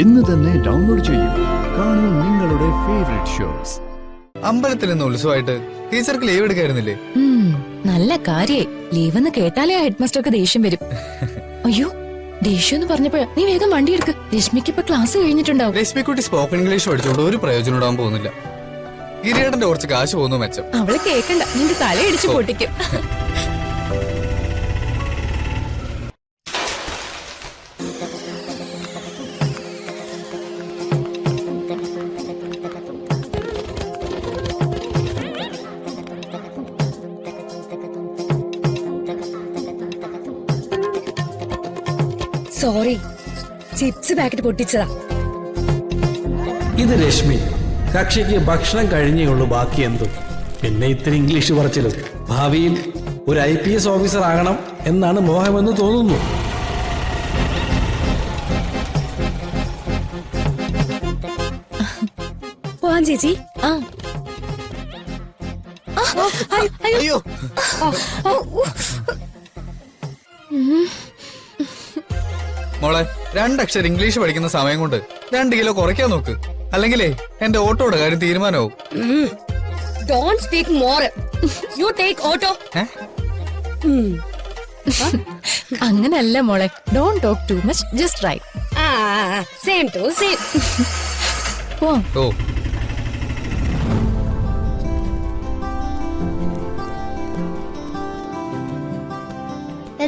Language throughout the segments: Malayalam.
ഇന്ന് തന്നെ ഡൗൺലോഡ് ചെയ്യൂ. കാണൂ നിങ്ങളുടെ ഫേവറേറ്റ് ഷോസ്. അമ്പലത്തിൽ നിന്ന് ഉത്സവമായിട്ട് ടീച്ചർക്ക് ലീവ് എടുക്കായിരുന്നില്ലേ? നല്ല കാര്യായി. ലീവ് എന്ന് കേട്ടാലേ ഹെഡ് മാസ്റ്റർക്ക് ദേഷ്യം വരും. അയ്യോ, ദേഷ്യം എന്ന് പറഞ്ഞപ്പോഴാ നീ വേഗം വണ്ടി എടുക്ക്. രശ്മിക്ക് ഇപ്പൊ ക്ലാസ് കഴിഞ്ഞിട്ടുണ്ടാവും. രശ്മിക്കുട്ടി സ്പോക്കൺ ഇംഗ്ലീഷ് പഠിച്ചോണ്ട് ഒരു പ്രയോജനം ഇടാൻ പോകുന്നില്ല. ഗിരിയേട്ടന്റെ കുറച്ച് കാശ് പോകുന്നു മെച്ചം. അവള് കേക്കണ്ട, നിന്റെ തലയിടിച്ച് പൊട്ടിക്കും. സോറി, ചിപ്സ് പാക്കറ്റ് പൊട്ടിച്ചതാ. ഇത് രശ്മി. കക്ഷിക്ക് ഭക്ഷണം കഴിഞ്ഞേ ഉള്ളൂ, ബാക്കി എന്തും. പിന്നെ ഇത്തിരി ഇംഗ്ലീഷ് പറച്ചിലും. ഭാവിയിൽ ഒരു IPS ഓഫീസർ ആകണം എന്നാണ് മോഹമെന്ന് തോന്നുന്നു. പോവാൻ ചേച്ചി. അയ്യോ, മോളെ 2 അക്ഷരം ഇംഗ്ലീഷ് പഠിക്കുന്ന സമയം കൊണ്ട് 2 കിലോ കുറയ്ക്കാൻ നോക്ക്. അല്ലെങ്കിലേ എന്റെ ഓട്ടോയുടെ കാര്യം തീരുമാനമാവും. Don't speak more. You take auto. അങ്ങനല്ല മോളെ. Don't talk too much, just right. Same to same. Oh,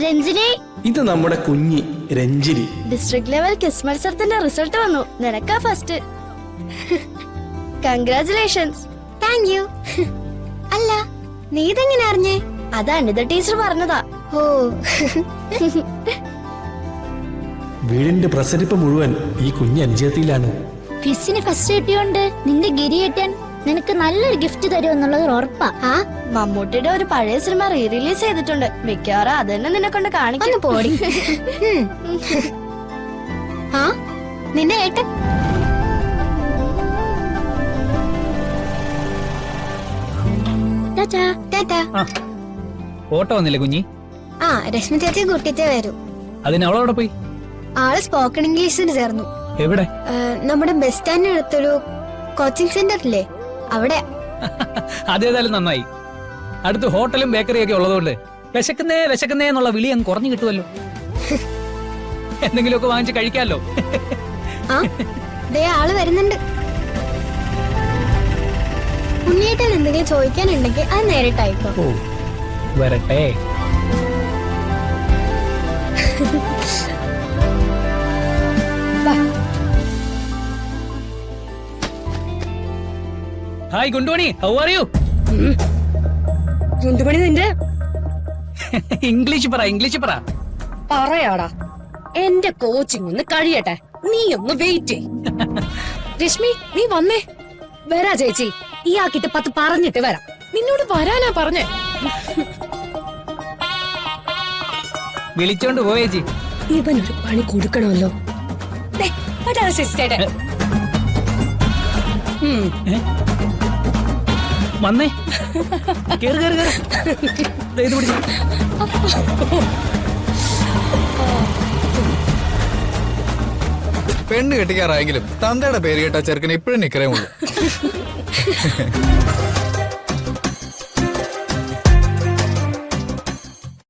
Ranjini, ഇത് നമ്മുടെ കുഞ്ഞി രഞ്ജിനി. ഡിസ്ട്രിക്ട് ലെവൽ ക്വിസ് മത്സരത്തിന്റെ റിസൾട്ട് വന്നു. നിനക്കാ ഫസ്റ്റ്. കൺഗ്രാറ്റുലേഷൻസ്. Thank you. അല്ല, നീ ഇതെങ്ങനെ അറിഞ്ഞേ? അത് അനിത ടീച്ചർ പറഞ്ഞതാ. ഓ, വീടിന്റെ പ്രസരിപ്പ് മുഴുവൻ ഈ കുഞ്ഞ് അനുജത്തിയിലാണ്. ക്വിസിന് ഫസ്റ്റ് കിട്ടിയോണ്ട് നിന്റെ ഗിരിയേട്ടൻ നിനക്ക് നല്ലൊരു ഗിഫ്റ്റ് തരുമെന്നുള്ളത് ഉറപ്പാ. ആ, മമ്മൂട്ടിയുടെ ഒരു പഴയ സിനിമ റിലീസ് ചെയ്തിട്ടുണ്ട്. മിക്കവാറും അത് തന്നെ നിന്നെ കൊണ്ട് കാണിക്കുന്നു. പോടി. ആ, നിന്റെ ഏട്ടൻ ഓട്ടോ വന്നില്ലേ കുഞ്ഞി? ആ, രശ്മി ചേച്ചി കുട്ടിച്ചേ വരൂ. അതിന് അവളവിടെ പോയി? ആള് സ്പോക്കൺ ഇംഗ്ലീഷിന് ചേർന്നു. എവിടെ? നമ്മുടെ ബസ് സ്റ്റാൻഡിന് അടുത്തൊരു കോച്ചിങ് സെന്റർ ഇല്ലേ, അവിടെ. അതേതായാലും നന്നായി. അടുത്ത് ഹോട്ടലും ബേക്കറിയും ഒക്കെ ഉള്ളതുകൊണ്ട് വിശക്കുന്നേ വിശക്കുന്നേ എന്നുള്ള വിളി അങ്ങ് കുറഞ്ഞു കിട്ടുമല്ലോ. എന്തെങ്കിലുമൊക്കെ വാങ്ങിച്ച് കഴിക്കാമല്ലോ. ആ, ദേ ആള് വരുന്നുണ്ട്. ഉണ്ണിയേട്ടൻ എന്തെങ്കിലും ചോദിക്കാനുണ്ടെങ്കിൽ അത് നേരിട്ടായിക്കോ. ഓ, വരട്ടെ. Hi Gundumani, how are you? Gundumani നിന്റെ ഇംഗ്ലീഷ് പറ, ഇംഗ്ലീഷ് പറ. പറയാടാ. എന്റെ കോച്ചിങ് ഒന്ന് കഴിയട്ടെ, നീ ഒന്ന് വെയിറ്റ് ചെയ്. രശ്മി, നീ വന്നേ. വരാ ചേച്ചി, ഈ ആക്കിട്ട് 10 പറഞ്ഞിട്ട് വരാം. നിന്നോട് വരാനാ പറഞ്ഞേ. വിളിച്ചോണ്ട് പോയേച്ചി. ഇവനൊരു പണി കൊടുക്കണമല്ലോ. ദേ, അതാ സിസ്റ്റേടെ. വന്നേ, കേറ് കേറ് കേറ്. ഇത് പിടിച്ച്. പെണ്ണ് കെട്ടിക്കാറായെങ്കിലും തന്തയുടെ പേര് കേട്ട ചെറുക്കന് ഇപ്പോഴും നിക്കറേ ഉള്ളൂ.